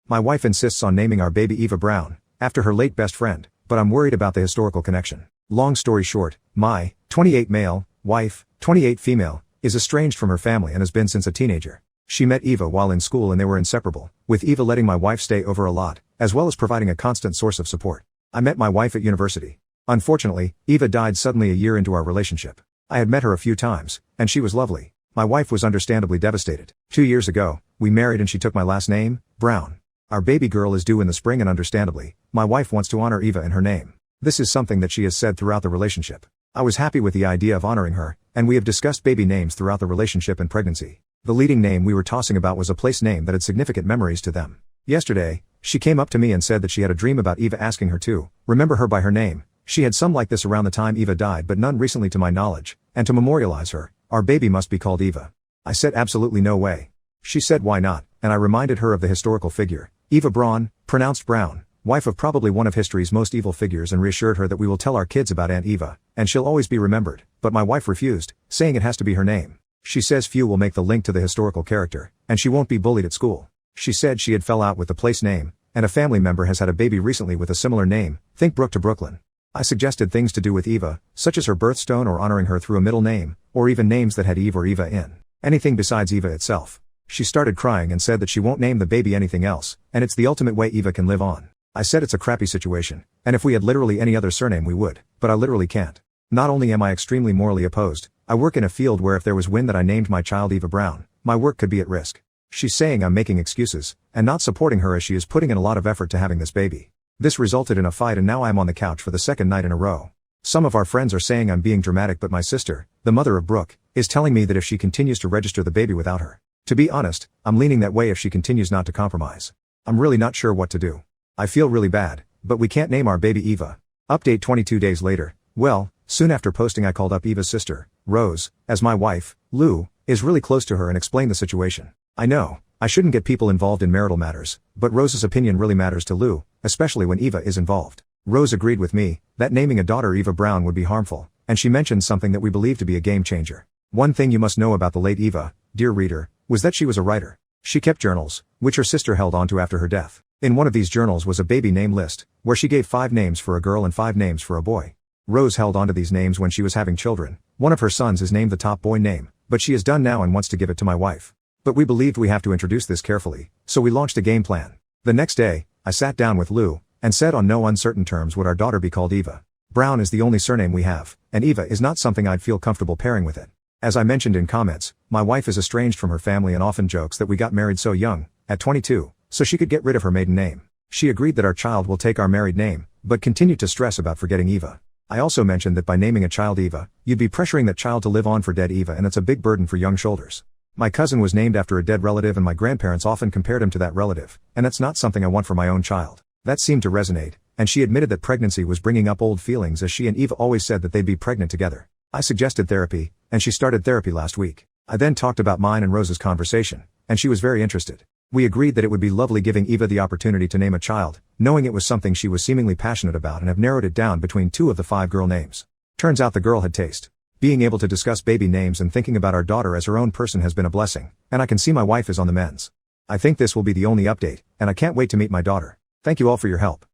My wife insists on naming our baby Eva Brown, after her late best friend, but I'm worried about the historical connection. Long story short, my 28 male wife, 28 female, is estranged from her family and has been since a teenager. She met Eva while in school and they were inseparable, with Eva letting my wife stay over a lot, as well as providing a constant source of support. I met my wife at university. Unfortunately, Eva died suddenly a year into our relationship. I had met her a few times, and she was lovely. My wife was understandably devastated. 2 years ago, we married and she took my last name, Brown. Our baby girl is due in the spring and understandably, my wife wants to honor Eva in her name. This is something that she has said throughout the relationship. I was happy with the idea of honoring her, and we have discussed baby names throughout the relationship and pregnancy. The leading name we were tossing about was a place name that had significant memories to them. Yesterday, she came up to me and said that she had a dream about Eva asking her to remember her by her name. She had some like this around the time Eva died but none recently to my knowledge, and to memorialize her, our baby must be called Eva. I said absolutely no way. She said why not, and I reminded her of the historical figure, Eva Braun, pronounced Brown, wife of probably one of history's most evil figures, and reassured her that we will tell our kids about Aunt Eva, and she'll always be remembered, but my wife refused, saying it has to be her name. She says few will make the link to the historical character, and she won't be bullied at school. She said she had fell out with the place name, and a family member has had a baby recently with a similar name, think Brooke to Brooklyn. I suggested things to do with Eva, such as her birthstone or honoring her through a middle name, or even names that had Eve or Eva in. Anything besides Eva itself. She started crying and said that she won't name the baby anything else, and it's the ultimate way Eva can live on. I said it's a crappy situation, and if we had literally any other surname we would, but I literally can't. Not only am I extremely morally opposed, I work in a field where if there was wind that I named my child Eva Brown, my work could be at risk. She's saying I'm making excuses, and not supporting her as she is putting in a lot of effort to having this baby. This resulted in a fight and now I am on the couch for the second night in a row. Some of our friends are saying I'm being dramatic, but my sister, the mother of Brooke, is telling me that if she continues to register the baby without her. To be honest, I'm leaning that way if she continues not to compromise. I'm really not sure what to do. I feel really bad, but we can't name our baby Eva. Update 22 days later. Well, soon after posting I called up Eva's sister, Rose, as my wife, Lou, is really close to her and explained the situation. I know, I shouldn't get people involved in marital matters, but Rose's opinion really matters to Lou, especially when Eva is involved. Rose agreed with me, that naming a daughter Eva Brown would be harmful, and she mentioned something that we believe to be a game changer. One thing you must know about the late Eva, dear reader, was that she was a writer. She kept journals, which her sister held onto after her death. In one of these journals was a baby name list, where she gave 5 names for a girl and 5 names for a boy. Rose held onto these names when she was having children. One of her sons is named the top boy name, but she is done now and wants to give it to my wife. But we believed we have to introduce this carefully, so we launched a game plan. The next day, I sat down with Lou, and said on no uncertain terms would our daughter be called Eva. Brown is the only surname we have, and Eva is not something I'd feel comfortable pairing with it. As I mentioned in comments, my wife is estranged from her family and often jokes that we got married so young, at 22, so she could get rid of her maiden name. She agreed that our child will take our married name, but continued to stress about forgetting Eva. I also mentioned that by naming a child Eva, you'd be pressuring that child to live on for dead Eva, and it's a big burden for young shoulders. My cousin was named after a dead relative and my grandparents often compared him to that relative, and that's not something I want for my own child. That seemed to resonate, and she admitted that pregnancy was bringing up old feelings as she and Eva always said that they'd be pregnant together. I suggested therapy, and she started therapy last week. I then talked about mine and Rose's conversation, and she was very interested. We agreed that it would be lovely giving Eva the opportunity to name a child, knowing it was something she was seemingly passionate about, and have narrowed it down between 2 of the 5 girl names. Turns out the girl had taste. Being able to discuss baby names and thinking about our daughter as her own person has been a blessing, and I can see my wife is on the mends. I think this will be the only update, and I can't wait to meet my daughter. Thank you all for your help.